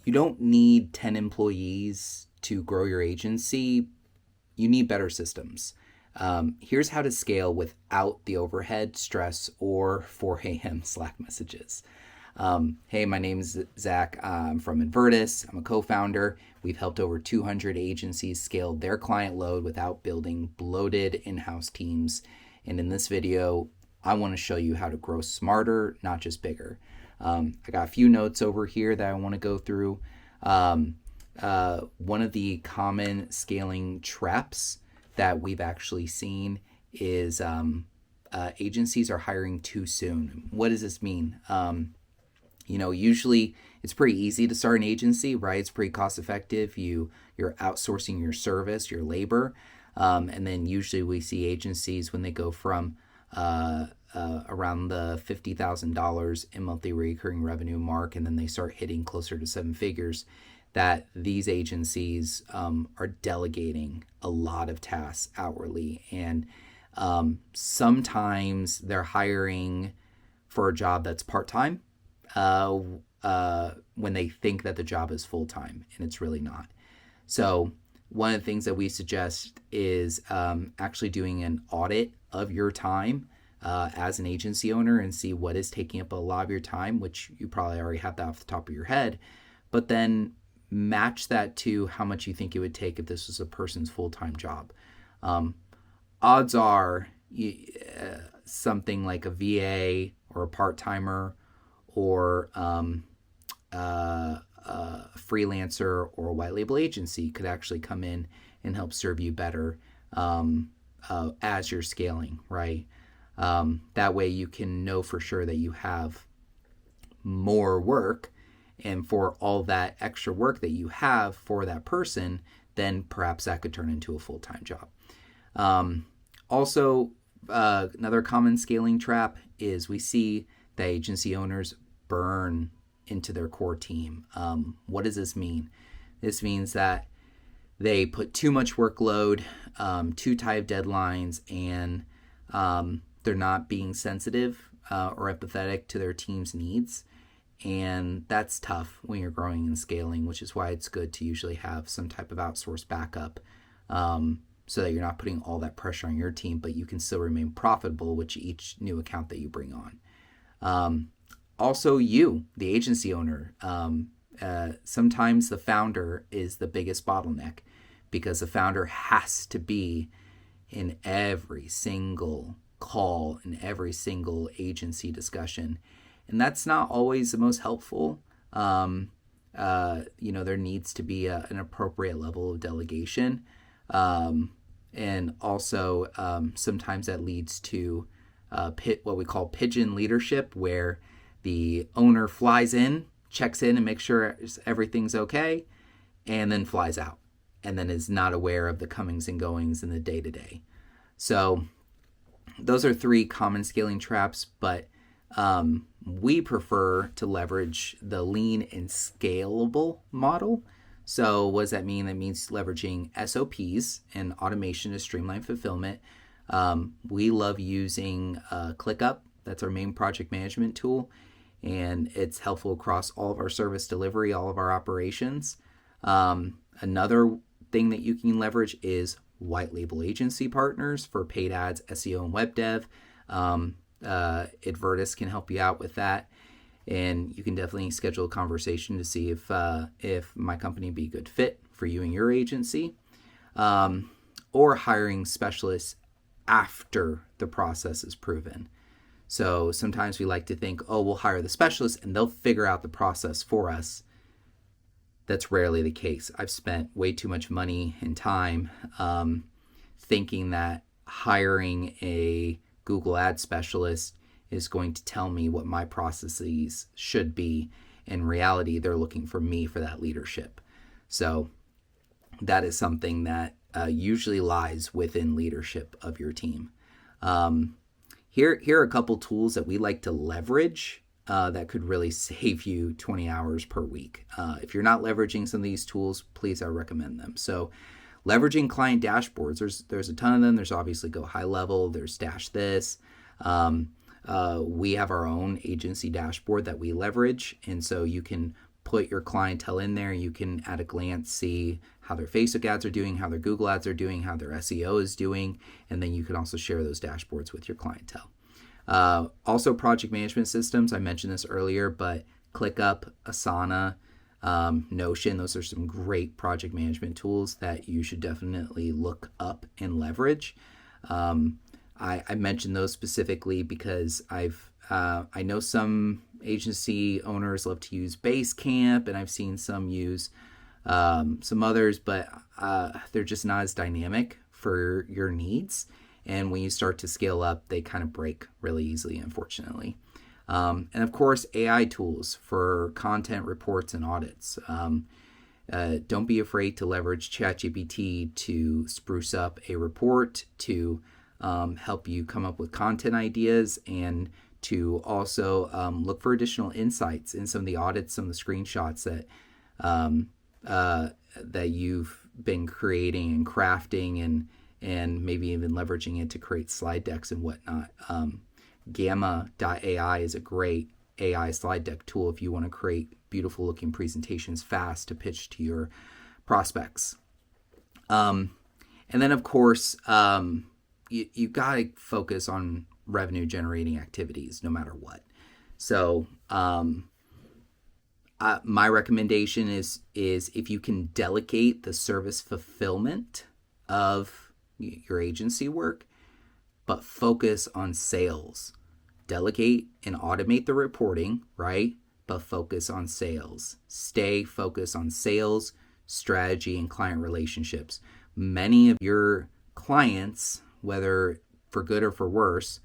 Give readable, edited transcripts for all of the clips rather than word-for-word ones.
You don't need 10 employees to grow your agency. You need better systems. Here's how to scale without the overhead, stress, or 4 a.m. Slack messages. Hey, my name is Zach. I'm from Invertis. I'm a co-founder. We've helped over 200 agencies scale their client load without building bloated in-house teams. And in this video, I want to show you how to grow smarter, not just bigger. I got a few notes over here that I want to go through. One of the common scaling traps that we've actually seen is agencies are hiring too soon. What does this mean? Usually it's pretty easy to start an agency, right? It's pretty cost effective. You're outsourcing your service, your labor. And then usually we see agencies when they go from around the $50,000 in monthly recurring revenue mark, and then they start hitting closer to 7 figures, that these agencies are delegating a lot of tasks outwardly. And sometimes they're hiring for a job that's part-time when they think that the job is full-time, and it's really not. So one of the things that we suggest is actually doing an audit of your time as an agency owner and see what is taking up a lot of your time, which you probably already have that off the top of your head, but then match that to how much you think it would take if this was a person's full-time job. Odds are something like a VA or a part-timer or a freelancer or a white label agency could actually come in and help serve you better as you're scaling, right? That way you can know for sure that you have more work, and for all that extra work that you have for that person, then perhaps that could turn into a full-time job. Also, another common scaling trap is we see that agency owners burn into their core team. What does this mean? This means that they put too much workload, too tight deadlines, and they're not being sensitive or empathetic to their team's needs. And that's tough when you're growing and scaling, which is why it's good to usually have some type of outsourced backup so that you're not putting all that pressure on your team, but you can still remain profitable with each new account that you bring on. Also, you, the agency owner, sometimes the founder is the biggest bottleneck because the founder has to be in every single call, in every single agency discussion. And that's not always the most helpful. There needs to be an appropriate level of delegation. And also sometimes that leads to what we call pigeon leadership, where the owner flies in, checks in and makes sure everything's okay, and then flies out, and then is not aware of the comings and goings in the day-to-day. So those are 3 common scaling traps, but we prefer to leverage the lean and scalable model. So what does that mean? That means leveraging SOPs and automation to streamline fulfillment. We love using ClickUp. That's our main project management tool, and it's helpful across all of our service delivery, all of our operations. Another thing that you can leverage is white label agency partners for paid ads, SEO, and web dev. Advertis can help you out with that, and you can definitely schedule a conversation to see if my company be a good fit for you and your agency, or hiring specialists after the process is proven. So sometimes we like to think, we'll hire the specialist and they'll figure out the process for us. That's rarely the case. I've spent way too much money and time thinking that hiring a Google ad specialist is going to tell me what my processes should be. In reality, they're looking for me for that leadership. So that is something that usually lies within leadership of your team. Here are a couple tools that we like to leverage that could really save you 20 hours per week. If you're not leveraging some of these tools, please, I recommend them. So leveraging client dashboards, there's a ton of them. There's obviously Go High Level, there's Dash This. We have our own agency dashboard that we leverage, and so you can put your clientele in there. You can at a glance see how their Facebook ads are doing, how their Google ads are doing, how their SEO is doing, and then you can also share those dashboards with your clientele. Also, project management systems. I mentioned this earlier, but ClickUp, Asana, Notion, those are some great project management tools that you should definitely look up and leverage. I mentioned those specifically because I know some agency owners love to use Basecamp, and I've seen some use some others, but they're just not as dynamic for your needs. And when you start to scale up, they kind of break really easily, unfortunately. And of course, AI tools for content reports and audits. Don't be afraid to leverage ChatGPT to spruce up a report, to help you come up with content ideas, and to also look for additional insights in some of the audits, some of the screenshots that you've been creating and crafting, and maybe even leveraging it to create slide decks and whatnot. Gamma.ai is a great AI slide deck tool if you want to create beautiful looking presentations fast to pitch to your prospects. And then, of course, you got to focus on revenue generating activities no matter what. So my recommendation is if you can delegate the service fulfillment of your agency work, but focus on sales. Delegate and automate the reporting, right? But focus on sales. Stay focused on sales, strategy, and client relationships. Many of your clients, whether for good or for worse,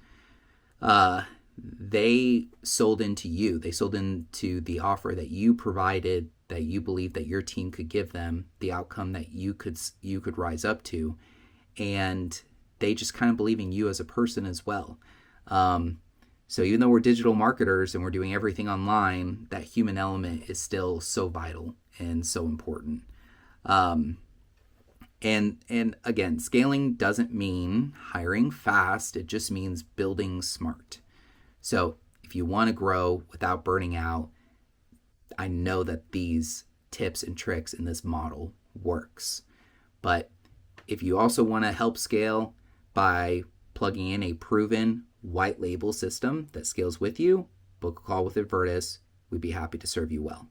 they sold into you. They sold into the offer that you provided, that you believed that your team could give them, the outcome that you could rise up to. And they just kind of believe in you as a person as well. So even though we're digital marketers and we're doing everything online, that human element is still so vital and so important. And again, scaling doesn't mean hiring fast. It just means building smart. So if you want to grow without burning out, I know that these tips and tricks in this model works. But if you also want to help scale by plugging in a proven white label system that scales with you, book a call with Advertis. We'd be happy to serve you well.